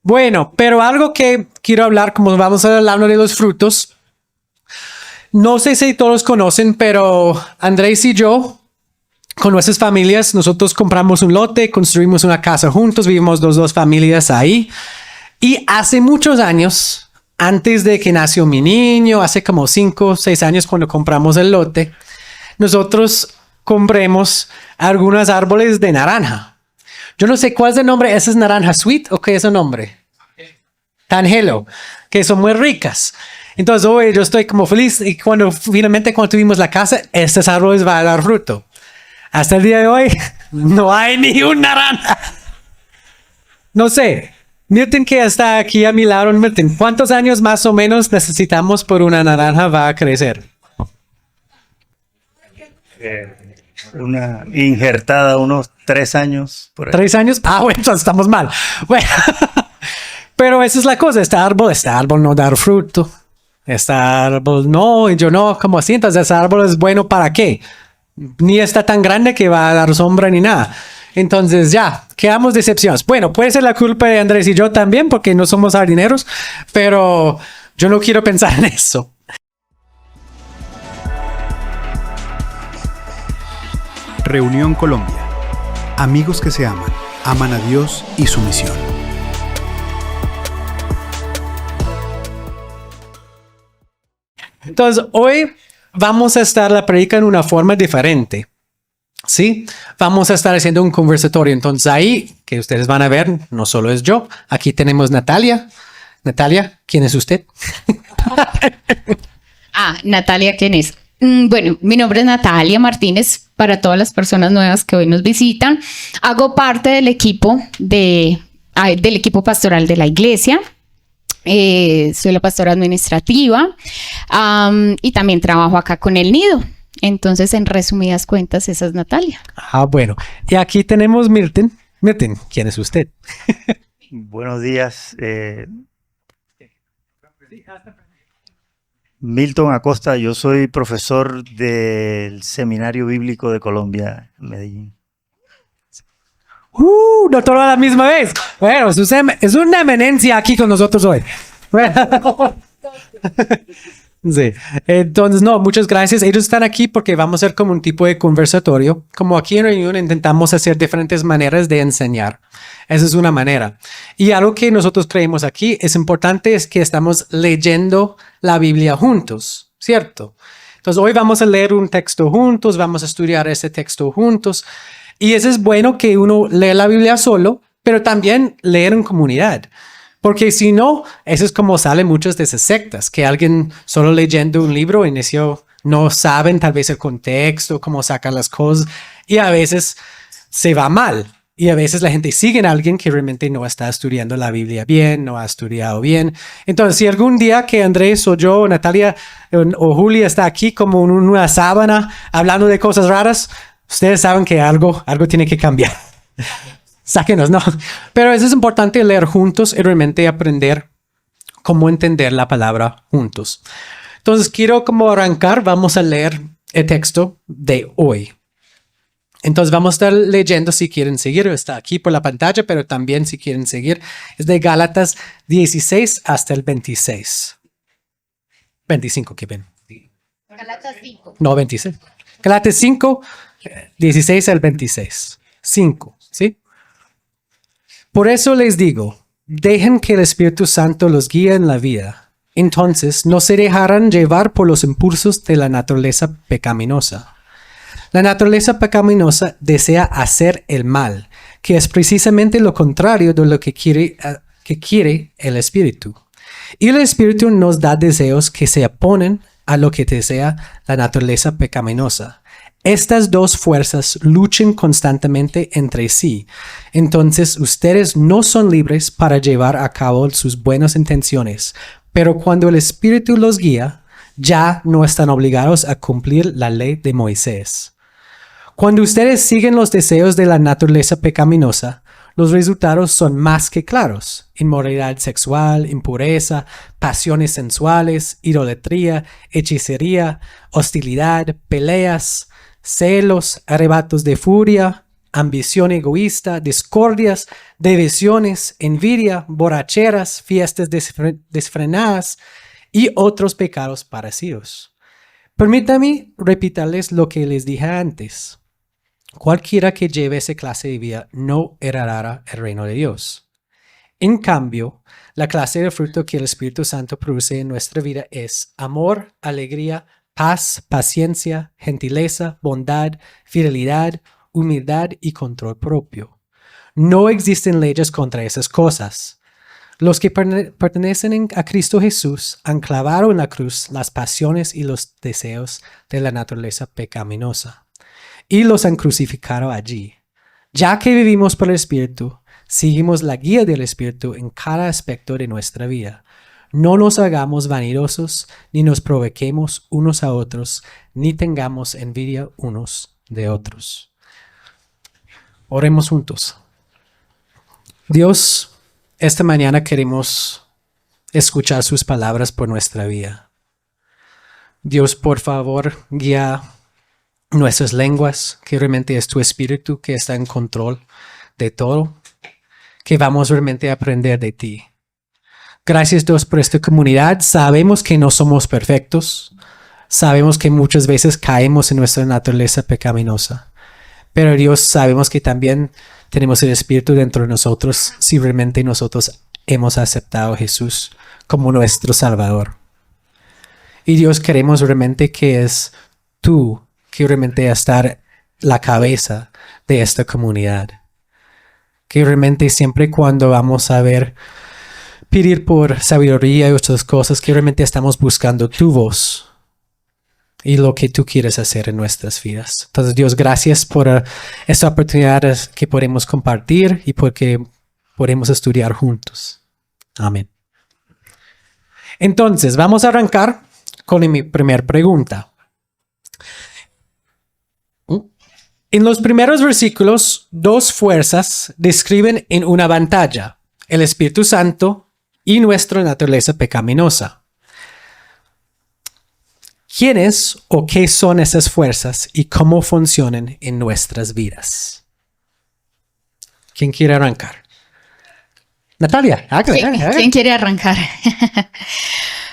Bueno, pero algo que quiero hablar, como vamos a hablar de los frutos, no sé si todos conocen, pero Andrés y yo, con nuestras familias, nosotros compramos un lote, construimos una casa juntos, vivimos los dos familias ahí. Y hace muchos años, antes de que nació mi niño, hace como 5 o 6 años cuando compramos el lote, nosotros compramos algunos árboles de naranja. Yo no sé cuál es el nombre, ¿esa es naranja sweet o qué es el nombre? Tangelo, que son muy ricas. Entonces hoy yo estoy como feliz y finalmente cuando tuvimos la casa, estos árboles van a dar fruto. Hasta el día de hoy no hay ni un naranja. No sé. Milton, que está aquí a mi lado, Milton, ¿cuántos años más o menos necesitamos por una naranja va a crecer? Una injertada, unos 3 años. Por ahí. 3 años. Ah, bueno, entonces estamos mal. Bueno, pero esa es la cosa. Este árbol no da fruto. Este árbol no, y yo no, como así. Entonces, ese árbol es bueno para qué. Ni está tan grande que va a dar sombra ni nada. Entonces ya, quedamos decepcionados. Bueno, puede ser la culpa de Andrés y yo también, porque no somos jardineros, pero yo no quiero pensar en eso. Reunión Colombia. Amigos que se aman a Dios y su misión. Entonces, hoy vamos a estar la predica en una forma diferente. ¿Sí? Vamos a estar haciendo un conversatorio. Entonces ahí, que ustedes van a ver, no solo es yo. Aquí tenemos Natalia. Natalia, ¿quién es usted? Natalia, ¿quién es? Bueno, mi nombre es Natalia Martínez. Para todas las personas nuevas que hoy nos visitan, hago parte del equipo del equipo pastoral de la iglesia. Soy la pastora administrativa y también trabajo acá con el nido. Entonces, en resumidas cuentas, esa es Natalia. Bueno. Y aquí tenemos Milton. Milton, ¿quién es usted? Buenos días. Milton Acosta, yo soy profesor del Seminario Bíblico de Colombia, Medellín. No todo a la misma vez. Bueno, es una eminencia aquí con nosotros hoy. Sí. Entonces, no, muchas gracias. Ellos están aquí porque vamos a hacer como un tipo de conversatorio. Como aquí en Reunión intentamos hacer diferentes maneras de enseñar. Esa es una manera. Y algo que nosotros creemos aquí es importante es que estamos leyendo la Biblia juntos, ¿cierto? Entonces, hoy vamos a leer un texto juntos, vamos a estudiar ese texto juntos. Y eso es bueno que uno lea la Biblia solo, pero también leer en comunidad. Porque si no, eso es como salen muchas de esas sectas, que alguien solo leyendo un libro inició, no saben tal vez el contexto, cómo sacan las cosas, y a veces se va mal. Y a veces la gente sigue a alguien que realmente no está estudiando la Biblia bien, no ha estudiado bien. Entonces, si algún día que Andrés o yo, o Natalia o Julia está aquí como en una sábana hablando de cosas raras, ustedes saben que algo tiene que cambiar. Sáquenos, ¿no? Pero eso es importante leer juntos y realmente aprender cómo entender la palabra juntos. Entonces, quiero como arrancar, vamos a leer el texto de hoy. Entonces, vamos a estar leyendo si quieren seguir. Está aquí por la pantalla, pero también si quieren seguir. Es de Gálatas 16 hasta el 26. 25, ¿qué ven? Gálatas 5. No, 26. Gálatas 5, 16 al 26. 5, ¿sí? Por eso les digo, dejen que el Espíritu Santo los guíe en la vida. Entonces no se dejarán llevar por los impulsos de la naturaleza pecaminosa. La naturaleza pecaminosa desea hacer el mal, que es precisamente lo contrario de lo que quiere el Espíritu. Y el Espíritu nos da deseos que se oponen a lo que desea la naturaleza pecaminosa. Estas dos fuerzas luchan constantemente entre sí. Entonces ustedes no son libres para llevar a cabo sus buenas intenciones, pero cuando el Espíritu los guía, ya no están obligados a cumplir la ley de Moisés. Cuando ustedes siguen los deseos de la naturaleza pecaminosa, los resultados son más que claros: inmoralidad sexual, impureza, pasiones sensuales, idolatría, hechicería, hostilidad, peleas, celos, arrebatos de furia, ambición egoísta, discordias, divisiones, envidia, borracheras, fiestas desfrenadas y otros pecados parecidos. Permítanme repetirles lo que les dije antes. Cualquiera que lleve esa clase de vida no heredará el reino de Dios. En cambio, la clase de fruto que el Espíritu Santo produce en nuestra vida es amor, alegría, paz, paciencia, gentileza, bondad, fidelidad, humildad y control propio. No existen leyes contra esas cosas. Los que pertenecen a Cristo Jesús han clavado en la cruz las pasiones y los deseos de la naturaleza pecaminosa y los han crucificado allí. Ya que vivimos por el Espíritu, seguimos la guía del Espíritu en cada aspecto de nuestra vida. No nos hagamos vanidosos, ni nos provoquemos unos a otros, ni tengamos envidia unos de otros. Oremos juntos. Dios, esta mañana queremos escuchar sus palabras por nuestra vida. Dios, por favor, guía nuestras lenguas, que realmente es tu Espíritu que está en control de todo, que vamos realmente a aprender de ti. Gracias, Dios, por esta comunidad. Sabemos que no somos perfectos. Sabemos que muchas veces caemos en nuestra naturaleza pecaminosa. Pero Dios, sabemos que también tenemos el Espíritu dentro de nosotros si realmente nosotros hemos aceptado a Jesús como nuestro Salvador. Y Dios, queremos realmente que es tú que realmente estar la cabeza de esta comunidad. Que realmente siempre cuando vamos a pedir por sabiduría y otras cosas, que realmente estamos buscando tu voz y lo que tú quieres hacer en nuestras vidas. Entonces, Dios, gracias por esta oportunidad que podemos compartir y porque podemos estudiar juntos. Amén. Entonces, vamos a arrancar con mi primera pregunta. En los primeros versículos, dos fuerzas describen en una pantalla: el Espíritu Santo y nuestra naturaleza pecaminosa. ¿Quiénes o qué son esas fuerzas y cómo funcionan en nuestras vidas? ¿Quién quiere arrancar? Natalia. ¿Quién quiere arrancar?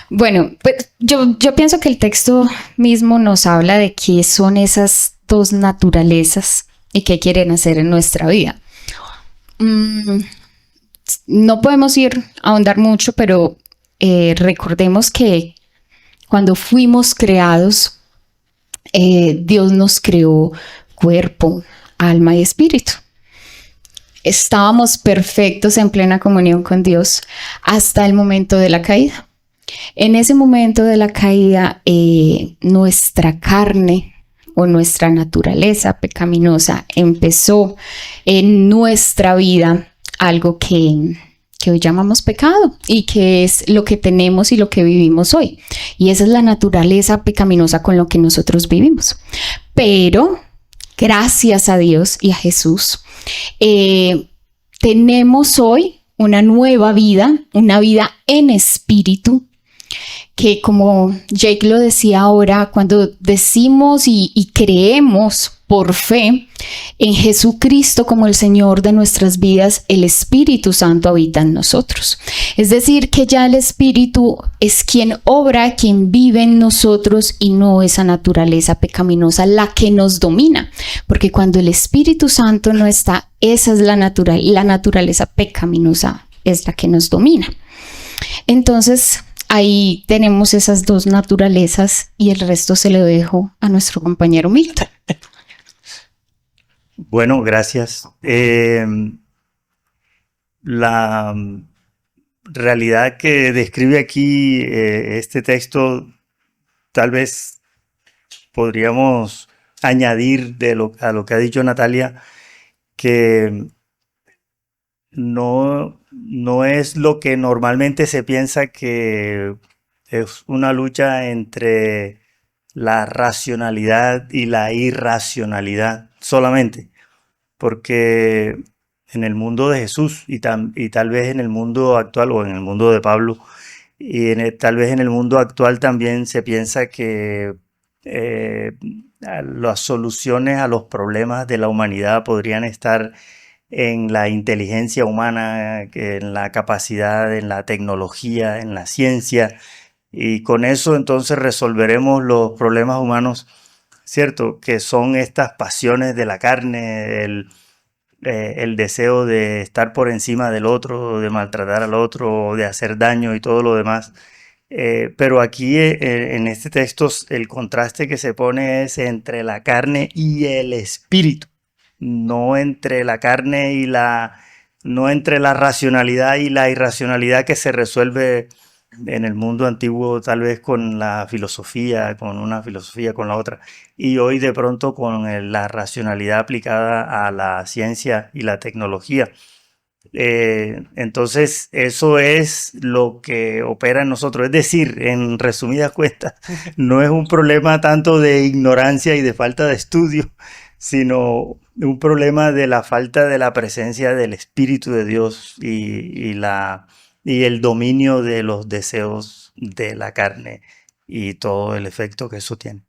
Bueno, pues yo pienso que el texto mismo nos habla de qué son esas dos naturalezas y qué quieren hacer en nuestra vida. No podemos ahondar mucho, pero recordemos que cuando fuimos creados, Dios nos creó cuerpo, alma y espíritu. Estábamos perfectos en plena comunión con Dios hasta el momento de la caída. En ese momento de la caída, nuestra carne o nuestra naturaleza pecaminosa empezó en nuestra vida algo que hoy llamamos pecado y que es lo que tenemos y lo que vivimos hoy. Y esa es la naturaleza pecaminosa con lo que nosotros vivimos. Pero gracias a Dios y a Jesús, tenemos hoy una nueva vida, una vida en espíritu, que como Jake lo decía ahora, cuando decimos y creemos por fe en Jesucristo como el Señor de nuestras vidas, el Espíritu Santo habita en nosotros. Es decir, que ya el Espíritu es quien obra, quien vive en nosotros y no esa naturaleza pecaminosa la que nos domina. Porque cuando el Espíritu Santo no está, esa es la naturaleza pecaminosa es la que nos domina. Entonces, ahí tenemos esas dos naturalezas y el resto se lo dejo a nuestro compañero Milton. Bueno, gracias. La realidad que describe aquí este texto, tal vez podríamos añadir a lo que ha dicho Natalia, que no es lo que normalmente se piensa, que es una lucha entre la racionalidad y la irracionalidad solamente, porque en el mundo de Jesús y tal vez en el mundo actual o en el mundo de Pablo y tal vez en el mundo actual también se piensa que las soluciones a los problemas de la humanidad podrían estar en la inteligencia humana, en la capacidad, en la tecnología, en la ciencia, y con eso entonces resolveremos los problemas humanos, ¿cierto? Que son estas pasiones de la carne, el deseo de estar por encima del otro, de maltratar al otro, de hacer daño y todo lo demás. Pero aquí en este texto el contraste que se pone es entre la carne y el espíritu, no entre la carne y no entre la racionalidad y la irracionalidad que se resuelve en el mundo antiguo tal vez con la filosofía, con una filosofía, con la otra, y hoy de pronto con la racionalidad aplicada a la ciencia y la tecnología. Entonces eso es lo que opera en nosotros, es decir, en resumidas cuentas, no es un problema tanto de ignorancia y de falta de estudio, sino un problema de la falta de la presencia del Espíritu de Dios y el dominio de los deseos de la carne y todo el efecto que eso tiene.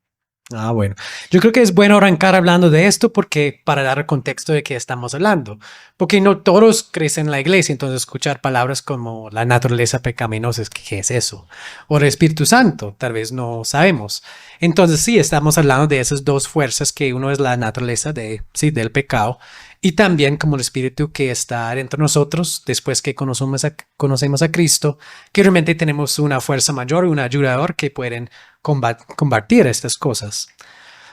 Ah, bueno. Yo creo que es bueno arrancar hablando de esto porque para dar el contexto de qué estamos hablando. Porque no todos crecen en la iglesia, entonces escuchar palabras como la naturaleza pecaminosa, ¿qué es eso? O el Espíritu Santo, tal vez no sabemos. Entonces sí, estamos hablando de esas dos fuerzas, que uno es la naturaleza del pecado y también como el Espíritu que está dentro de nosotros después que conocemos a Cristo, que realmente tenemos una fuerza mayor y un ayudador que pueden combatir estas cosas.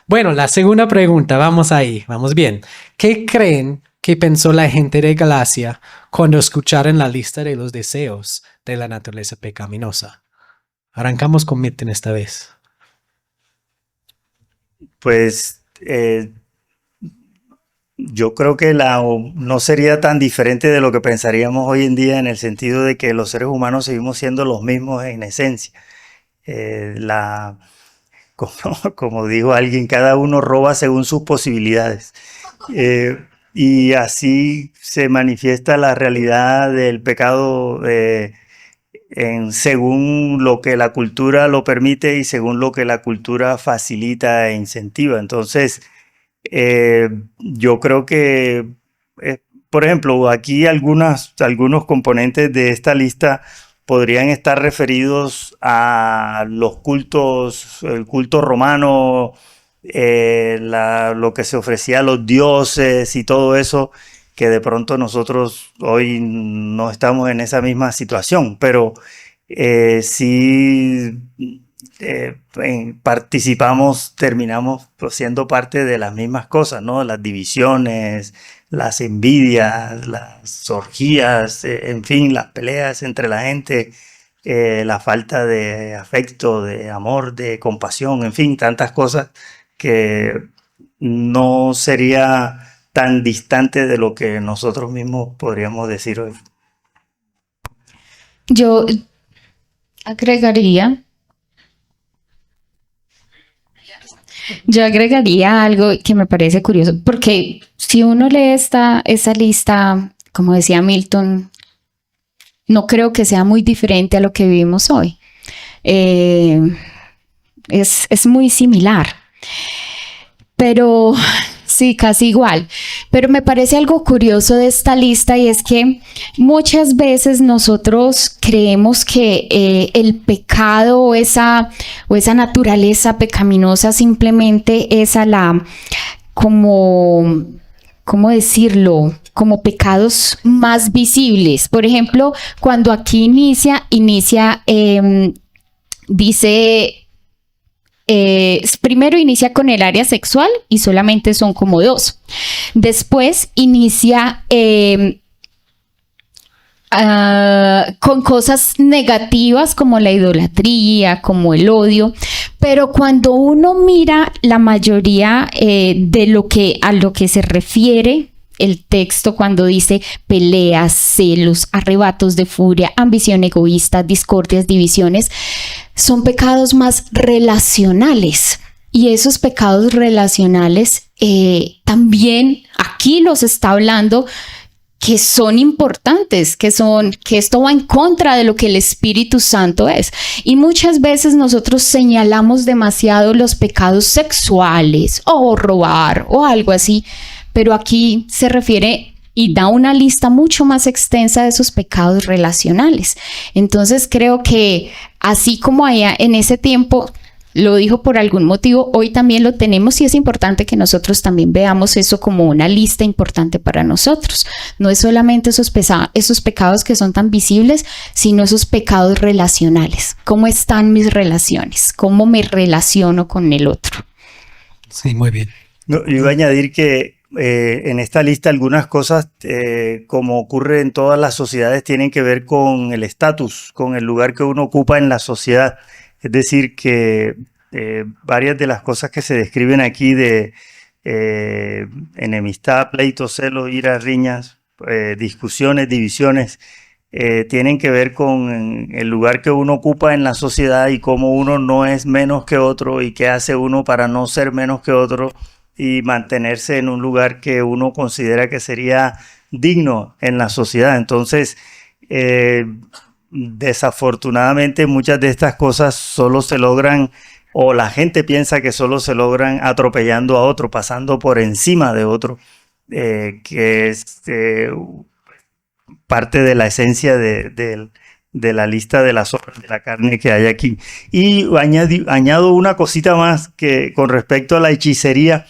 Bueno, la segunda pregunta, vamos ahí, vamos bien. ¿Qué creen que pensó la gente de Galacia cuando escucharon la lista de los deseos de la naturaleza pecaminosa? Arrancamos con Milton esta vez. Pues yo creo que no sería tan diferente de lo que pensaríamos hoy en día, en el sentido de que los seres humanos seguimos siendo los mismos en esencia. Como dijo alguien, cada uno roba según sus posibilidades. Y así se manifiesta la realidad del pecado según lo que la cultura lo permite y según lo que la cultura facilita e incentiva. Entonces, yo creo que, por ejemplo, aquí algunos componentes de esta lista podrían estar referidos a los cultos, el culto romano, lo que se ofrecía a los dioses y todo eso, que de pronto nosotros hoy no estamos en esa misma situación, pero sí terminamos siendo parte de las mismas cosas, ¿no? Las divisiones, las envidias, las orgías, en fin, las peleas entre la gente, la falta de afecto, de amor, de compasión, en fin, tantas cosas que no sería tan distante de lo que nosotros mismos podríamos decir hoy. Yo agregaría algo que me parece curioso, porque si uno lee esa lista, como decía Milton, no creo que sea muy diferente a lo que vivimos hoy. Es muy similar, pero sí, casi igual. Pero me parece algo curioso de esta lista, y es que muchas veces nosotros creemos que el pecado o esa naturaleza pecaminosa simplemente es ¿cómo decirlo? Como pecados más visibles. Por ejemplo, cuando aquí dice... primero inicia con el área sexual y solamente son como 2. Después inicia con cosas negativas como la idolatría, como el odio. Pero cuando uno mira la mayoría a lo que se refiere el texto, cuando dice peleas, celos, arrebatos de furia, ambición egoísta, discordias, divisiones, son pecados más relacionales. Y esos pecados relacionales también aquí los está hablando que son importantes, que esto va en contra de lo que el Espíritu Santo es. Y muchas veces nosotros señalamos demasiado los pecados sexuales o robar o algo así, pero aquí se refiere y da una lista mucho más extensa de esos pecados relacionales. Entonces creo que así como allá en ese tiempo lo dijo por algún motivo, hoy también lo tenemos y es importante que nosotros también veamos eso como una lista importante para nosotros. No es solamente esos pecados que son tan visibles, sino esos pecados relacionales. ¿Cómo están mis relaciones? ¿Cómo me relaciono con el otro? Sí, muy bien. No, yo iba a añadir que en esta lista algunas cosas, como ocurre en todas las sociedades, tienen que ver con el estatus, con el lugar que uno ocupa en la sociedad. Es decir, que varias de las cosas que se describen aquí de enemistad, pleitos, celos, ira, riñas, discusiones, divisiones, tienen que ver con el lugar que uno ocupa en la sociedad y cómo uno no es menos que otro y qué hace uno para no ser menos que otro y mantenerse en un lugar que uno considera que sería digno en la sociedad. Entonces, desafortunadamente muchas de estas cosas solo se logran, o la gente piensa que solo se logran atropellando a otro, pasando por encima de otro, que es parte de la esencia de la lista de las obras de la carne que hay aquí. Y añado una cosita más que con respecto a la hechicería,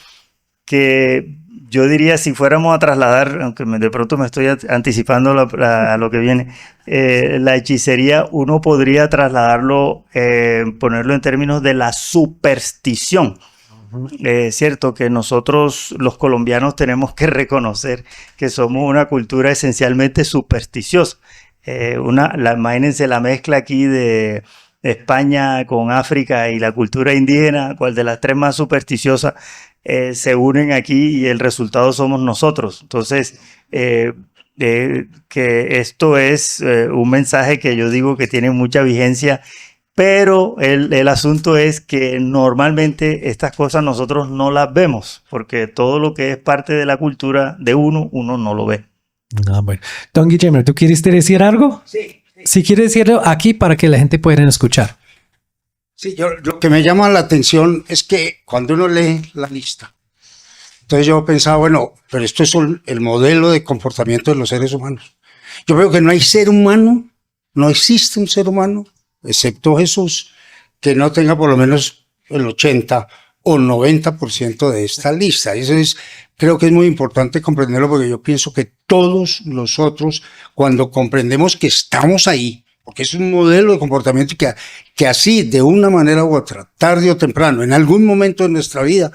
que yo diría, si fuéramos a trasladar, aunque de pronto me estoy anticipando a lo que viene, la hechicería uno podría trasladarlo, ponerlo en términos de la superstición. Cierto que nosotros los colombianos tenemos que reconocer que somos una cultura esencialmente supersticiosa. Imagínense la mezcla aquí de España con África y la cultura indígena, cual de las tres más supersticiosas se unen aquí y el resultado somos nosotros. Entonces, que esto es un mensaje que yo digo que tiene mucha vigencia, pero el asunto es que normalmente estas cosas nosotros no las vemos, porque todo lo que es parte de la cultura de uno no lo ve. Bueno. Don Guillermo, ¿tú quieres decir algo? Sí. Si quieres decirlo aquí para que la gente pueda escuchar. Sí, lo que me llama la atención es que cuando uno lee la lista, entonces yo pensaba, bueno, pero esto es el modelo de comportamiento de los seres humanos. Yo veo que no hay ser humano, no existe un ser humano, excepto Jesús, que no tenga por lo menos el 80 o 90% de esta lista. Eso creo que es muy importante comprenderlo, porque yo pienso que todos nosotros, cuando comprendemos que estamos ahí, porque es un modelo de comportamiento que así, de una manera u otra, tarde o temprano, en algún momento de nuestra vida,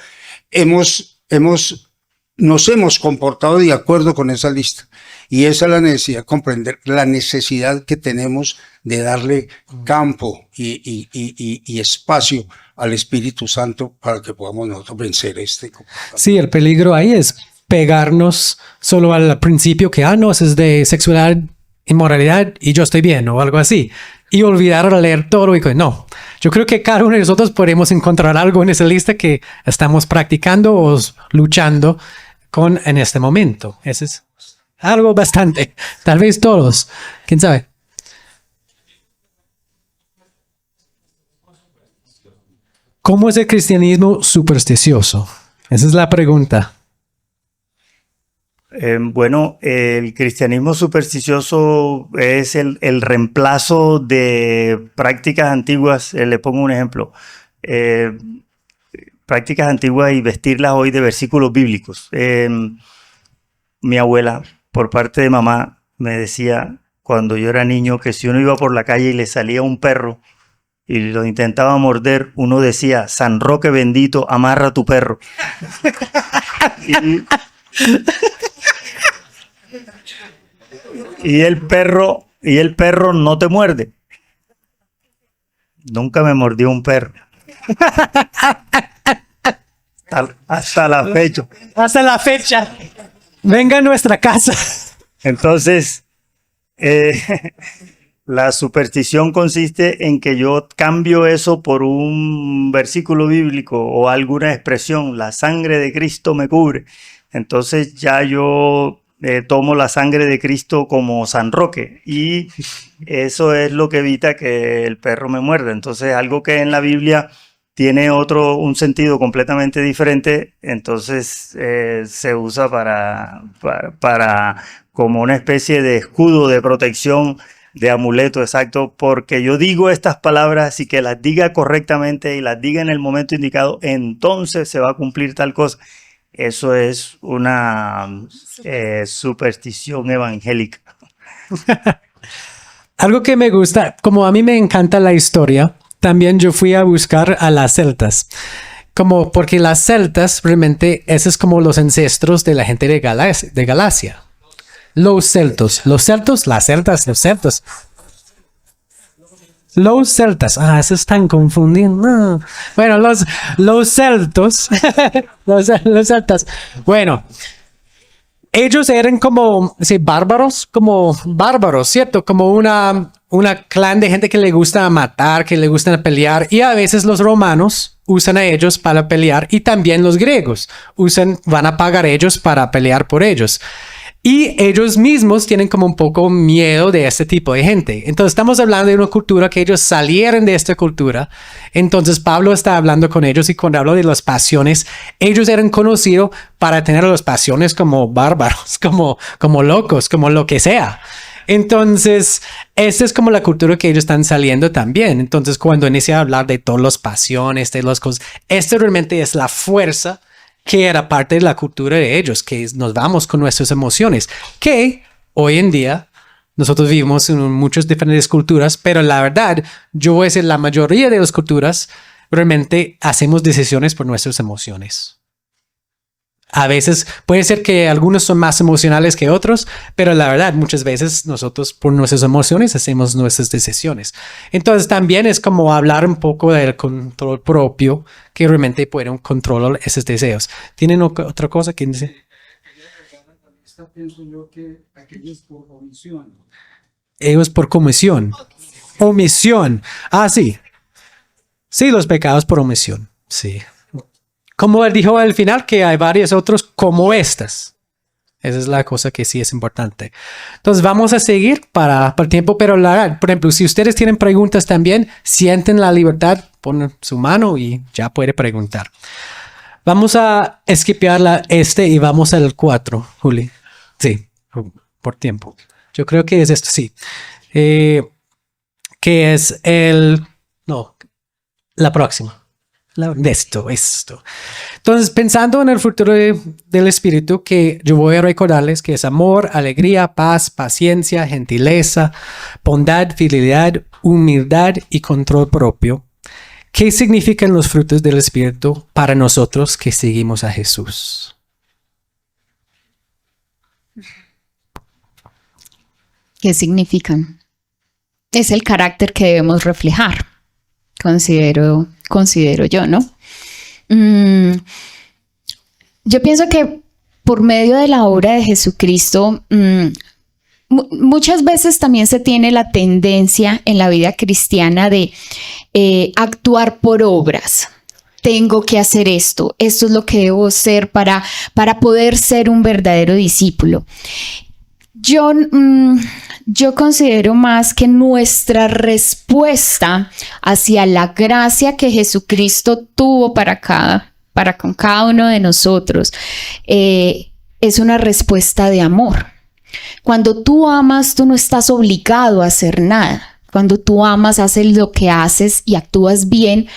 nos hemos comportado de acuerdo con esa lista. Y esa es la necesidad, comprender la necesidad que tenemos de darle campo y espacio al Espíritu Santo para que podamos nosotros vencer este comportamiento. Sí, el peligro ahí es pegarnos solo al principio que, no, eso es de sexualidad, inmoralidad y yo estoy bien o algo así. Y olvidar leer todo y no. Yo creo que cada uno de nosotros podemos encontrar algo en esa lista que estamos practicando o luchando con en este momento. Ese es algo bastante. Tal vez todos. ¿Quién sabe? ¿Cómo es el cristianismo supersticioso? Esa es la pregunta. Bueno, el cristianismo supersticioso es el reemplazo de prácticas antiguas. Le pongo un ejemplo. Prácticas antiguas y vestirlas hoy de versículos bíblicos. Mi abuela, por parte de mamá, me decía cuando yo era niño que si uno iba por la calle y le salía un perro y lo intentaba morder, uno decía: San Roque bendito, amarra a tu perro. Y el perro no te muerde. Nunca me mordió un perro. Hasta la fecha. Hasta la fecha. Venga a nuestra casa. Entonces, la superstición consiste en que yo cambio eso por un versículo bíblico o alguna expresión. La sangre de Cristo me cubre. Entonces ya yo tomo la sangre de Cristo como San Roque y eso es lo que evita que el perro me muerda. Entonces, algo que en la Biblia tiene un sentido completamente diferente, entonces se usa para como una especie de escudo de protección, de amuleto, exacto, porque yo digo estas palabras y que las diga correctamente y las diga en el momento indicado, entonces se va a cumplir tal cosa. Eso es una superstición evangélica. Algo que me gusta, como a mí me encanta la historia, también yo fui a buscar a las celtas. Como porque las celtas realmente, esos es como los ancestros de la gente de Galacia. Los celtas. Los celtas. Ah, eso están confundiendo. No. Bueno, los celtos. los celtas. Bueno, ellos eran como, sí, bárbaros, ¿cierto? Como una clan de gente que le gusta matar, que le gusta pelear. Y a veces los romanos usan a ellos para pelear y también los griegos van a pagar ellos para pelear por ellos. Y ellos mismos tienen como un poco miedo de este tipo de gente. Entonces estamos hablando de una cultura que ellos salieron de esta cultura. Entonces Pablo está hablando con ellos y cuando hablo de las pasiones, ellos eran conocidos para tener las pasiones como bárbaros, como locos, como lo que sea. Entonces, esta es como la cultura que ellos están saliendo también. Entonces, cuando inicia a hablar de todas las pasiones, de las cosas, esto realmente es la fuerza que era parte de la cultura de ellos, que nos vamos con nuestras emociones, que hoy en día nosotros vivimos en muchas diferentes culturas, pero la verdad, yo voy a decir, la mayoría de las culturas realmente hacemos decisiones por nuestras emociones. A veces puede ser que algunos son más emocionales que otros, pero la verdad, muchas veces nosotros por nuestras emociones hacemos nuestras decisiones. Entonces también es como hablar un poco del control propio, que realmente pueden controlar esos deseos. ¿Tienen otra cosa que decir? Pienso yo que aquellos por omisión. Ellos por comisión. Omisión. Ah, sí. Sí, los pecados por omisión. Sí. Como él dijo al final, que hay varios otros como estas. Esa es la cosa que sí es importante. Entonces vamos a seguir para el tiempo, pero por ejemplo, si ustedes tienen preguntas también, sienten la libertad, ponen su mano y ya puede preguntar. Vamos a esquipear y vamos al 4, Juli. Sí, por tiempo. Yo creo que es esto, sí. Que es la próxima. Esto. Entonces, pensando en el futuro del Espíritu, que yo voy a recordarles que es amor, alegría, paz, paciencia, gentileza, bondad, fidelidad, humildad y control propio. ¿Qué significan los frutos del Espíritu para nosotros que seguimos a Jesús? ¿Qué significan? Es el carácter que debemos reflejar, considero yo, ¿no? Yo pienso que por medio de la obra de Jesucristo, muchas veces también se tiene la tendencia en la vida cristiana de actuar por obras. Tengo que hacer esto es lo que debo hacer para poder ser un verdadero discípulo. Yo considero más que nuestra respuesta hacia la gracia que Jesucristo tuvo para con cada uno de nosotros es una respuesta de amor. Cuando tú amas, tú no estás obligado a hacer nada. Cuando tú amas, haces lo que haces y actúas bien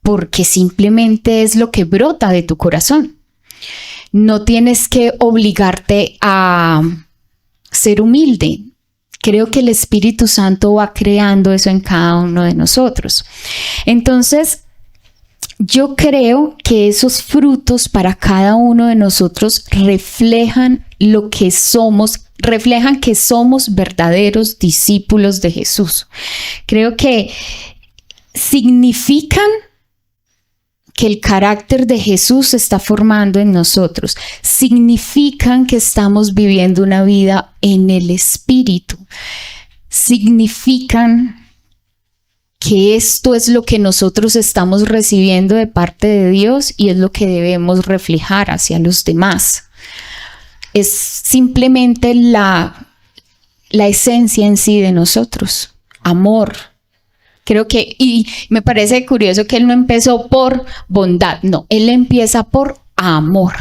porque simplemente es lo que brota de tu corazón. No tienes que obligarte a ser humilde. Creo que el Espíritu Santo va creando eso en cada uno de nosotros. Entonces, yo creo que esos frutos para cada uno de nosotros reflejan lo que somos, reflejan que somos verdaderos discípulos de Jesús. Creo que significan que el carácter de Jesús se está formando en nosotros. Significan que estamos viviendo una vida en el Espíritu. Significan que esto es lo que nosotros estamos recibiendo de parte de Dios y es lo que debemos reflejar hacia los demás. es simplemente la esencia en sí de nosotros, amor. Creo que, y me parece curioso que él no empezó por bondad, no, él empieza por amor.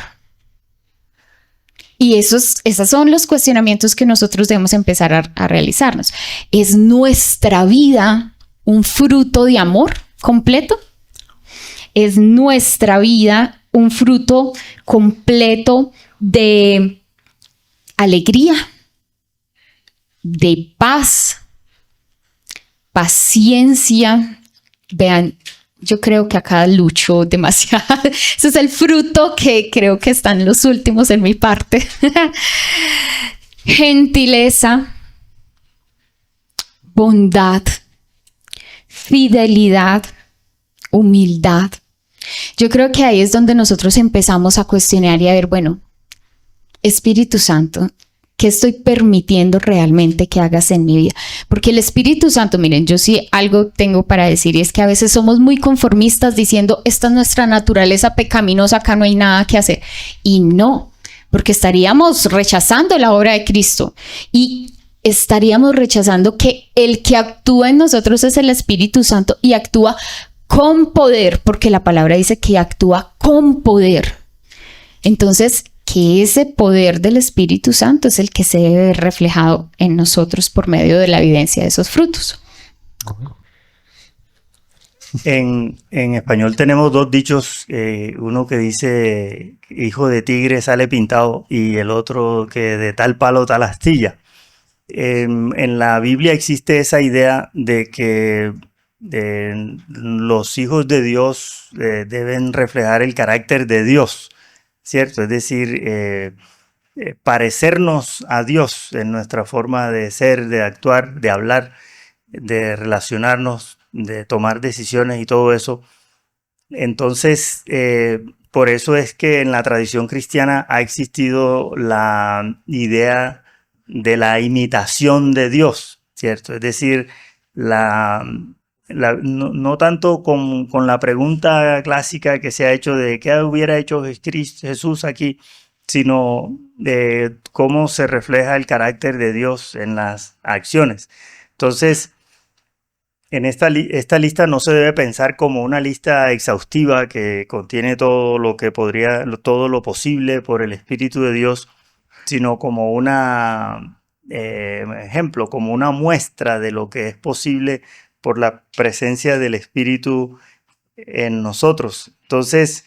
Y esos son los cuestionamientos que nosotros debemos empezar a realizarnos. ¿Es nuestra vida un fruto de amor completo? ¿Es nuestra vida un fruto completo de alegría, de paz, paciencia? Vean, yo creo que acá lucho demasiado. Ese es el fruto que creo que están los últimos en mi parte. Gentileza, bondad, fidelidad, humildad. Yo creo que ahí es donde nosotros empezamos a cuestionar y a ver, bueno, Espíritu Santo, ¿qué estoy permitiendo realmente que hagas en mi vida? Porque el Espíritu Santo, miren, yo sí algo tengo para decir, y es que a veces somos muy conformistas diciendo, esta es nuestra naturaleza pecaminosa, acá no hay nada que hacer. Y no, porque estaríamos rechazando la obra de Cristo y estaríamos rechazando que el que actúa en nosotros es el Espíritu Santo y actúa con poder, porque la palabra dice que actúa con poder. Entonces, que ese poder del Espíritu Santo es el que se debe ver reflejado en nosotros por medio de la evidencia de esos frutos. En español tenemos dos dichos, uno que dice hijo de tigre sale pintado y el otro que de tal palo tal astilla. En la Biblia existe esa idea de que los hijos de Dios deben reflejar el carácter de Dios, ¿cierto? Es decir, parecernos a Dios en nuestra forma de ser, de actuar, de hablar, de relacionarnos, de tomar decisiones y todo eso. Entonces, por eso es que en la tradición cristiana ha existido la idea de la imitación de Dios, ¿cierto? Es decir, no tanto con la pregunta clásica que se ha hecho de qué hubiera hecho Jesús aquí, sino de cómo se refleja el carácter de Dios en las acciones. Entonces, en esta lista no se debe pensar como una lista exhaustiva que contiene todo lo que todo lo posible por el Espíritu de Dios, sino como una ejemplo, como una muestra de lo que es posible por la presencia del Espíritu en nosotros. Entonces,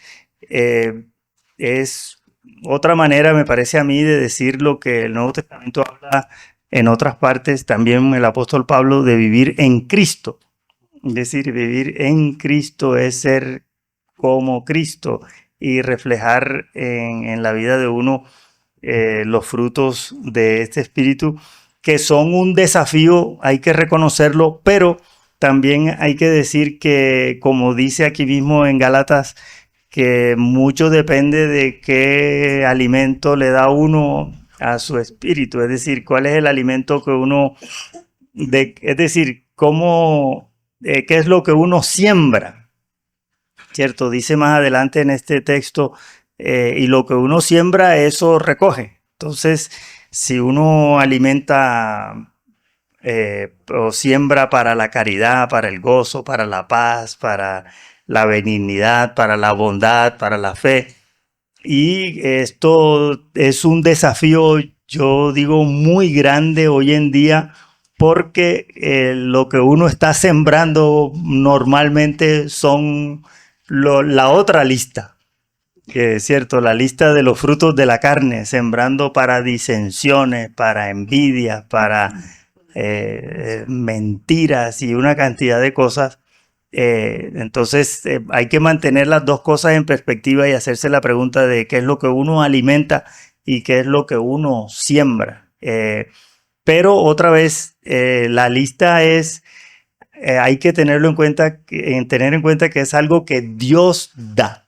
es otra manera, me parece a mí, de decir lo que el Nuevo Testamento habla en otras partes, también el apóstol Pablo, de vivir en Cristo. Es decir, vivir en Cristo es ser como Cristo y reflejar en la vida de uno los frutos de este Espíritu, que son un desafío, hay que reconocerlo, pero también hay que decir que, como dice aquí mismo en Gálatas, que mucho depende de qué alimento le da uno a su espíritu, es decir, cuál es el alimento que uno, es decir, qué es lo que uno siembra, ¿cierto? Dice más adelante en este texto, y lo que uno siembra, eso recoge. Entonces, si uno alimenta o siembra para la caridad, para el gozo, para la paz, para la benignidad, para la bondad, para la fe. Y esto es un desafío, yo digo, muy grande hoy en día, porque lo que uno está sembrando normalmente son la otra lista, que es cierto, la lista de los frutos de la carne, sembrando para disensiones, para envidias, para mentiras y una cantidad de cosas. Entonces hay que mantener las dos cosas en perspectiva y hacerse la pregunta de qué es lo que uno alimenta y qué es lo que uno siembra. Pero otra vez, la lista es, hay que tener en cuenta que es algo que Dios da.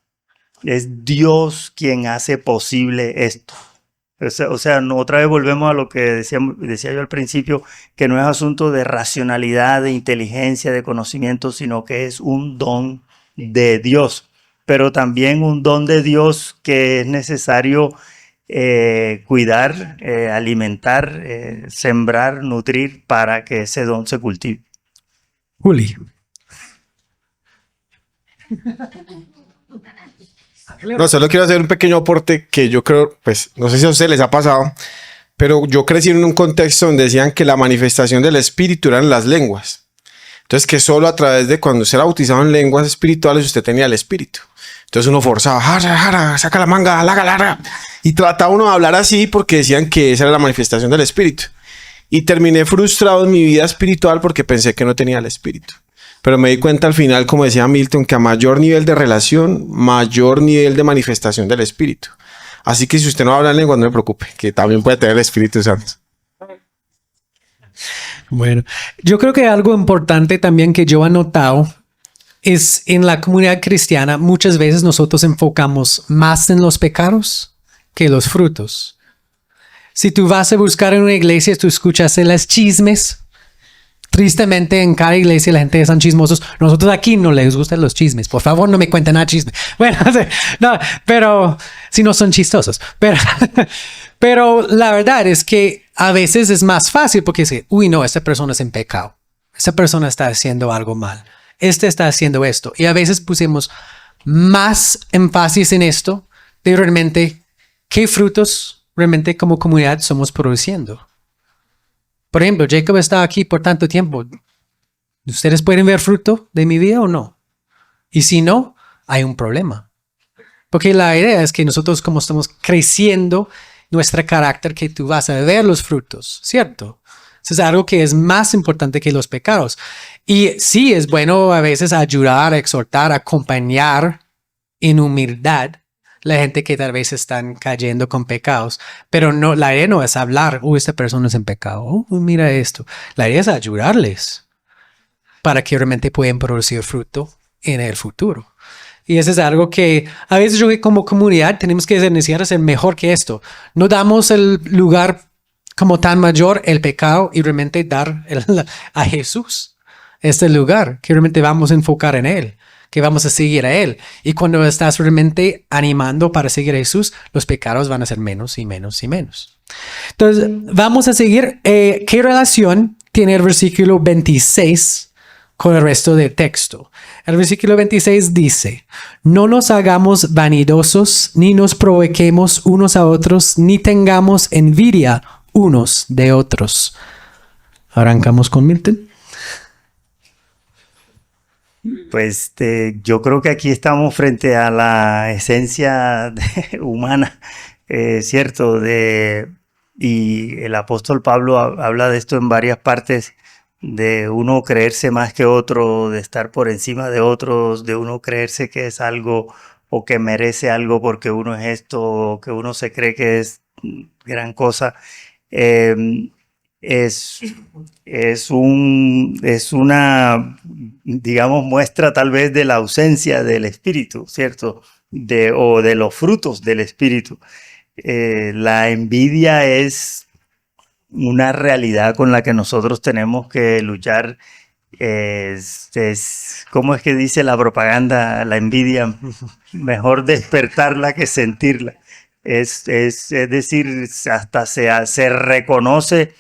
Es Dios quien hace posible esto. O sea, otra vez volvemos a lo que decía yo al principio, que no es asunto de racionalidad, de inteligencia, de conocimiento, sino que es un don de Dios. Pero también un don de Dios que es necesario cuidar, alimentar, sembrar, nutrir para que ese don se cultive. Juli. No, solo quiero hacer un pequeño aporte que yo creo, pues, no sé si a ustedes les ha pasado, pero yo crecí en un contexto donde decían que la manifestación del espíritu eran las lenguas. Entonces, que solo a través de cuando usted era bautizado en lenguas espirituales, usted tenía el espíritu. Entonces uno forzaba, jara, jara, saca la manga, la, y trataba uno de hablar así porque decían que esa era la manifestación del espíritu. Y terminé frustrado en mi vida espiritual porque pensé que no tenía el espíritu. Pero me di cuenta al final, como decía Milton, que a mayor nivel de relación, mayor nivel de manifestación del espíritu. Así que si usted no habla en lengua, no se preocupe, que también puede tener el Espíritu Santo. Bueno, yo creo que algo importante también que yo he notado es en la comunidad cristiana, muchas veces nosotros enfocamos más en los pecados que los frutos. Si tú vas a buscar en una iglesia, tú escuchas las chismes. Tristemente, en cada iglesia la gente son chismosos. Nosotros aquí no les gustan los chismes. Por favor, no me cuenten nada chisme. Bueno, no, pero si no son chistosos. Pero la verdad es que a veces es más fácil porque dice, uy, no, esta persona es en pecado. Esta persona está haciendo algo mal. Este está haciendo esto. Y a veces pusimos más énfasis en esto de realmente qué frutos realmente como comunidad somos produciendo. Por ejemplo, Jacob está aquí por tanto tiempo. ¿Ustedes pueden ver fruto de mi vida o no? Y si no, hay un problema. Porque la idea es que nosotros, como estamos creciendo nuestro carácter, que tú vas a ver los frutos, ¿cierto? Eso es algo que es más importante que los pecados. Y sí, es bueno a veces ayudar, exhortar, acompañar en humildad la gente que tal vez están cayendo con pecados, pero no, la idea no es hablar, esta persona es en pecado, mira esto. La idea es ayudarles para que realmente puedan producir fruto en el futuro. Y eso es algo que a veces yo como comunidad tenemos que iniciar a ser mejor que esto. No damos el lugar como tan mayor el pecado y realmente dar a Jesús este lugar, que realmente vamos a enfocar en Él, que vamos a seguir a Él. Y cuando estás realmente animando para seguir a Jesús, los pecados van a ser menos y menos y menos. Entonces, vamos a seguir. ¿Qué relación tiene el versículo 26 con el resto del texto? El versículo 26 dice, no nos hagamos vanidosos, ni nos provoquemos unos a otros, ni tengamos envidia unos de otros. Arrancamos con Milton. Pues yo creo que aquí estamos frente a la esencia humana, ¿cierto? Y el apóstol Pablo habla de esto en varias partes, de uno creerse más que otro, de estar por encima de otros, de uno creerse que es algo o que merece algo porque uno es esto, o que uno se cree que es gran cosa. Es una, digamos, muestra tal vez de la ausencia del espíritu, ¿cierto? O de los frutos del espíritu. La envidia es una realidad con la que nosotros tenemos que luchar. ¿Cómo es que dice la propaganda? La envidia, mejor despertarla que sentirla. Es decir, hasta se reconoce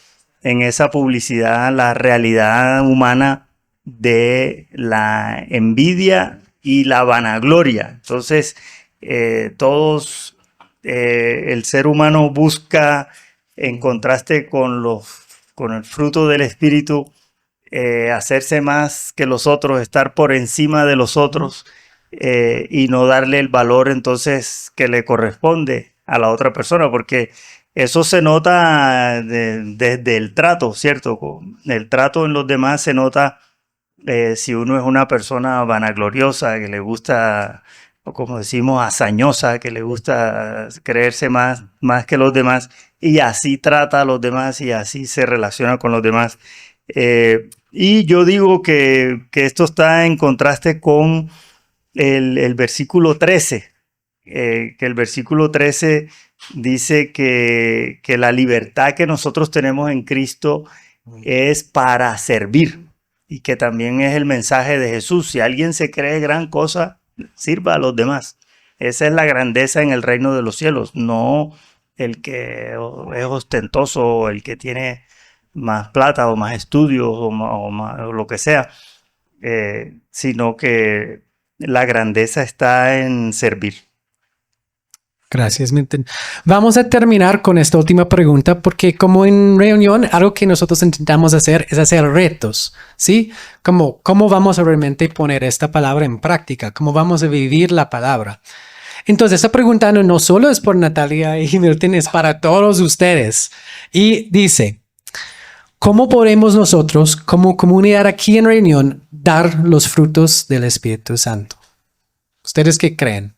en esa publicidad la realidad humana de la envidia y la vanagloria. Entonces, el ser humano busca, en contraste con el fruto del espíritu, hacerse más que los otros, estar por encima de los otros, y no darle el valor entonces que le corresponde a la otra persona, porque eso se nota desde el trato, ¿cierto? El trato en los demás se nota si uno es una persona vanagloriosa, que le gusta, o como decimos, hazañosa, que le gusta creerse más que los demás, y así trata a los demás y así se relaciona con los demás. Y yo digo que esto está en contraste con el versículo 13, que el versículo 13 dice que la libertad que nosotros tenemos en Cristo es para servir, y que también es el mensaje de Jesús. Si alguien se cree gran cosa, sirva a los demás. Esa es la grandeza en el reino de los cielos, no el que es ostentoso, o el que tiene más plata o más estudios o lo que sea, sino que la grandeza está en servir. Gracias, Milton. Vamos a terminar con esta última pregunta porque como en reunión, algo que nosotros intentamos hacer es hacer retos, ¿sí? Como cómo vamos a realmente poner esta palabra en práctica, cómo vamos a vivir la palabra. Entonces, esta pregunta no solo es por Natalia y Milton, es para todos ustedes. Y dice, ¿cómo podemos nosotros como comunidad aquí en reunión dar los frutos del Espíritu Santo? ¿Ustedes qué creen?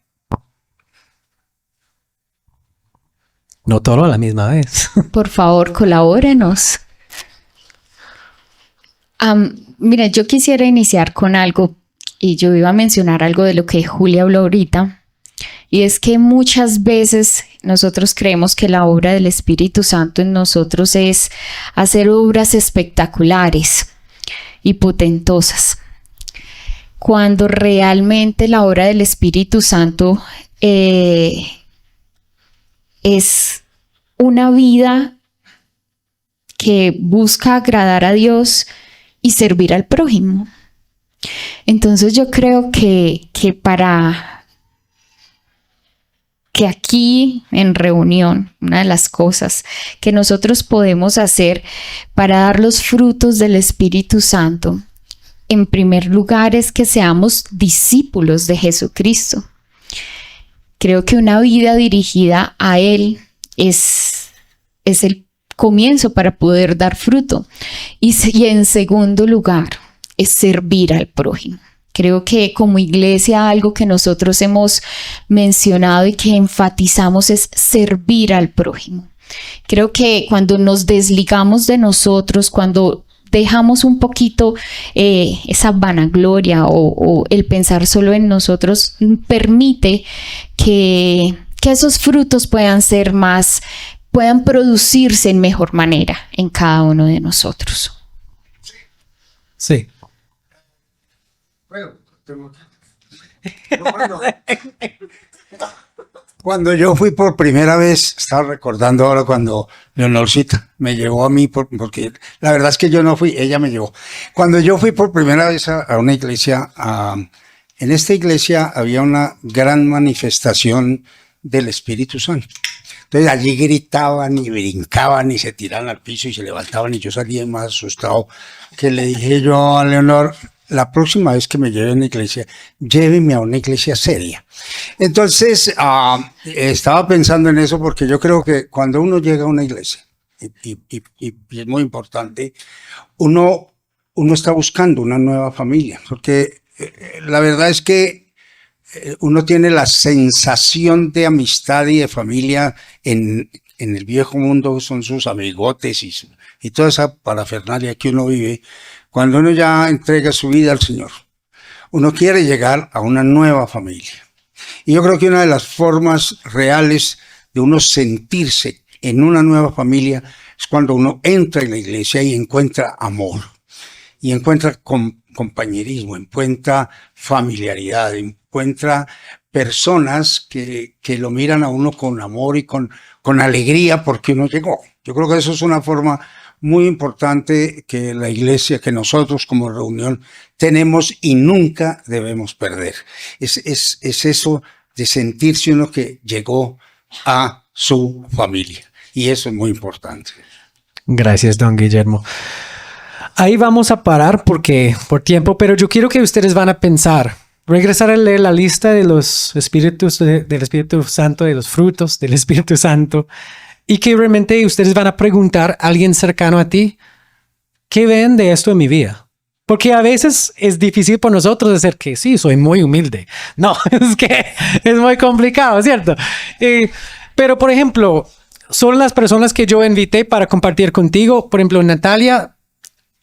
No todo a la misma vez. Por favor, colabórenos. Mira, yo quisiera iniciar con algo y yo iba a mencionar algo de lo que Julia habló ahorita. Y es que muchas veces nosotros creemos que la obra del Espíritu Santo en nosotros es hacer obras espectaculares y potentosas, cuando realmente la obra del Espíritu Santo es una vida que busca agradar a Dios y servir al prójimo. Entonces yo creo que aquí en reunión, una de las cosas que nosotros podemos hacer para dar los frutos del Espíritu Santo, en primer lugar, es que seamos discípulos de Jesucristo. Creo que una vida dirigida a Él es el comienzo para poder dar fruto. Y en segundo lugar, es servir al prójimo. Creo que como iglesia algo que nosotros hemos mencionado y que enfatizamos es servir al prójimo. Creo que cuando nos desligamos de nosotros, cuando dejamos un poquito esa vanagloria o el pensar solo en nosotros, permite que esos frutos puedan producirse en mejor manera en cada uno de nosotros. Sí. Bueno, cuando yo fui por primera vez, estaba recordando ahora cuando Leonorcita me llevó a mí, porque la verdad es que yo no fui, ella me llevó. Cuando yo fui por primera vez a una iglesia, en esta iglesia había una gran manifestación del Espíritu Santo. Entonces allí gritaban y brincaban y se tiraban al piso y se levantaban y yo salía más asustado que le dije yo a Leonor, la próxima vez que me lleve a una iglesia, lléveme a una iglesia seria. Entonces, estaba pensando en eso porque yo creo que cuando uno llega a una iglesia, y es muy importante, uno está buscando una nueva familia, porque la verdad es que uno tiene la sensación de amistad y de familia en el viejo mundo, son sus amigotes y toda esa parafernalia que uno vive. Cuando uno ya entrega su vida al Señor, uno quiere llegar a una nueva familia. Y yo creo que una de las formas reales de uno sentirse en una nueva familia es cuando uno entra en la iglesia y encuentra amor, y encuentra compañerismo, encuentra familiaridad, encuentra personas que lo miran a uno con amor y con alegría porque uno llegó. Yo creo que eso es una forma muy importante que la iglesia, que nosotros como reunión tenemos y nunca debemos perder. Es eso de sentirse uno que llegó a su familia. Y eso es muy importante. Gracias, don Guillermo. Ahí vamos a parar porque por tiempo, pero yo quiero que ustedes van a pensar, regresar a leer la lista de los espíritus del Espíritu Santo, de los frutos del Espíritu Santo, y que realmente ustedes van a preguntar a alguien cercano a ti, ¿qué ven de esto en mi vida? Porque a veces es difícil por nosotros decir que sí, soy muy humilde. No, es que es muy complicado, ¿cierto? Pero, por ejemplo, son las personas que yo invité para compartir contigo. Por ejemplo, Natalia,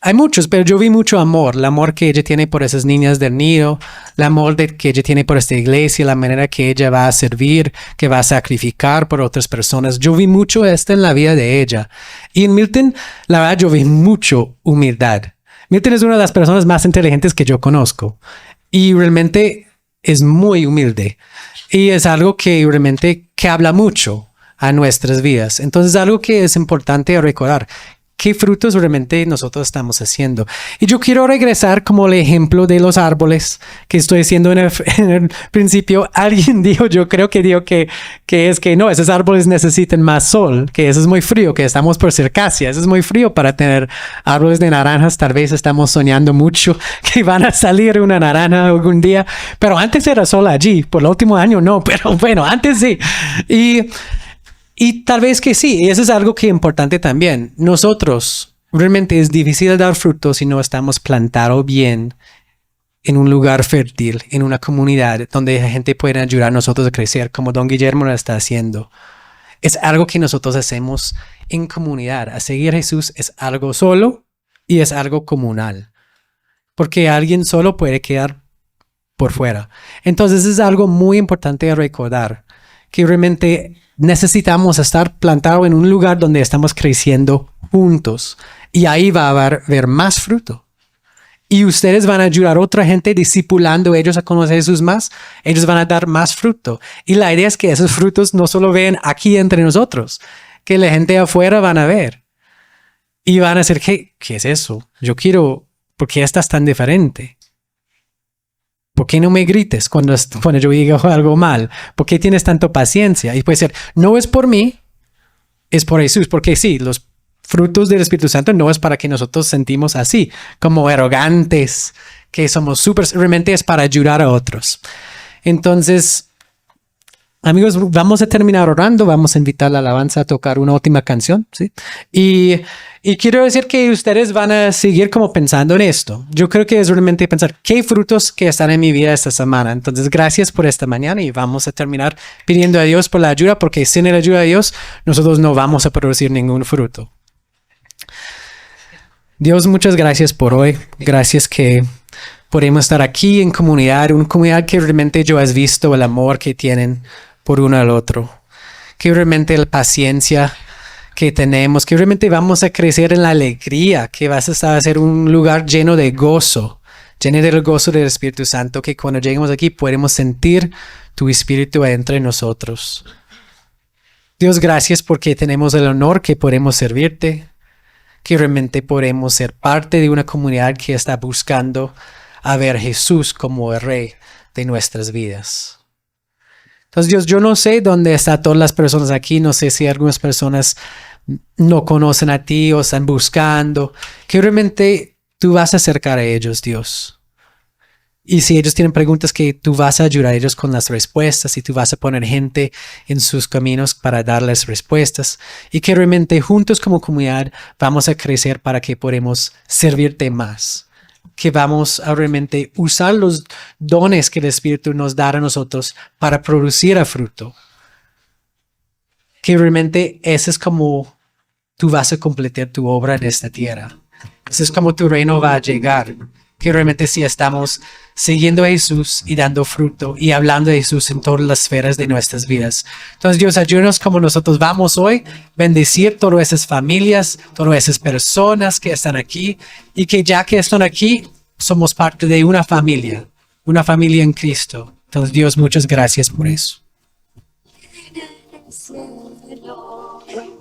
hay muchos, pero yo vi mucho amor. El amor que ella tiene por esas niñas del nido, el amor que ella tiene por esta iglesia, la manera que ella va a servir, que va a sacrificar por otras personas. Yo vi mucho esto en la vida de ella. Y en Milton, la verdad, yo vi mucho humildad. Milton es una de las personas más inteligentes que yo conozco. Y realmente es muy humilde. Y es algo que realmente que habla mucho. a nuestras vidas. Entonces, algo que es importante recordar, ¿qué frutos realmente nosotros estamos haciendo? Y yo quiero regresar como el ejemplo de los árboles que estoy diciendo en el principio. Alguien dijo, yo creo que dijo que es que no, esos árboles necesitan más sol, que eso es muy frío, que estamos por Circasia, eso es muy frío para tener árboles de naranjas. Tal vez estamos soñando mucho que van a salir una naranja algún día, pero antes era sol allí, por el último año no, pero bueno, antes sí. Y tal vez que sí, y eso es algo que es importante también. Nosotros realmente es difícil dar frutos si no estamos plantados bien en un lugar fértil, en una comunidad donde la gente puede ayudar a nosotros a crecer, como Don Guillermo lo está haciendo. Es algo que nosotros hacemos en comunidad. A seguir a Jesús es algo solo y es algo comunal, porque alguien solo puede quedar por fuera. Entonces es algo muy importante de recordar, que realmente necesitamos estar plantados en un lugar donde estamos creciendo juntos. Y ahí va a haber más fruto. Y ustedes van a ayudar a otra gente discipulando ellos a conocer a Jesús más. Ellos van a dar más fruto. Y la idea es que esos frutos no solo ven aquí entre nosotros, que la gente afuera van a ver. Y van a decir, ¿qué es eso? Yo quiero, ¿por qué estás tan diferente? ¿Por qué no me grites cuando yo digo algo mal? ¿Por qué tienes tanta paciencia? Y puede ser, no es por mí, es por Jesús. Porque sí, los frutos del Espíritu Santo no es para que nosotros sentimos así, como arrogantes, que somos realmente es para ayudar a otros. Entonces, amigos, vamos a terminar orando. Vamos a invitar a la alabanza a tocar una última canción, ¿sí? Y quiero decir que ustedes van a seguir como pensando en esto. Yo creo que es realmente pensar qué frutos que están en mi vida esta semana. Entonces, gracias por esta mañana y vamos a terminar pidiendo a Dios por la ayuda, porque sin la ayuda de Dios, nosotros no vamos a producir ningún fruto. Dios, muchas gracias por hoy. Gracias que podemos estar aquí en comunidad, una comunidad que realmente yo has visto el amor que tienen por uno al otro, que realmente la paciencia que tenemos, que realmente vamos a crecer en la alegría, que vas a ser un lugar lleno de gozo, lleno del gozo del Espíritu Santo, que cuando lleguemos aquí podemos sentir tu Espíritu entre nosotros. Dios, gracias porque tenemos el honor que podemos servirte, que realmente podemos ser parte de una comunidad que está buscando a ver a Jesús como el Rey de nuestras vidas. Entonces, Dios, yo no sé dónde están todas las personas aquí. No sé si algunas personas no conocen a ti o están buscando. Que realmente tú vas a acercar a ellos, Dios. Y si ellos tienen preguntas, que tú vas a ayudar a ellos con las respuestas y tú vas a poner gente en sus caminos para darles respuestas. Y que realmente juntos como comunidad vamos a crecer para que podamos servirte más. Que vamos a realmente usar los dones que el Espíritu nos da a nosotros para producir a fruto. Que realmente ese es como tú vas a completar tu obra en esta tierra. Ese es como tu reino va a llegar. Que realmente si estamos siguiendo a Jesús y dando fruto y hablando de Jesús en todas las esferas de nuestras vidas. Entonces, Dios, ayúdanos como nosotros vamos hoy, bendecir todas esas familias, todas esas personas que están aquí y que ya que están aquí, somos parte de una familia en Cristo. Entonces, Dios, muchas gracias por eso.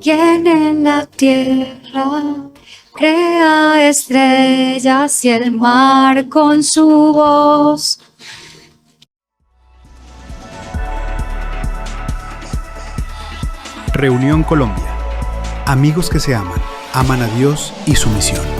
Quien en la tierra crea estrellas y el mar con su voz. Reunión Colombia. Amigos que se aman, aman a Dios y su misión.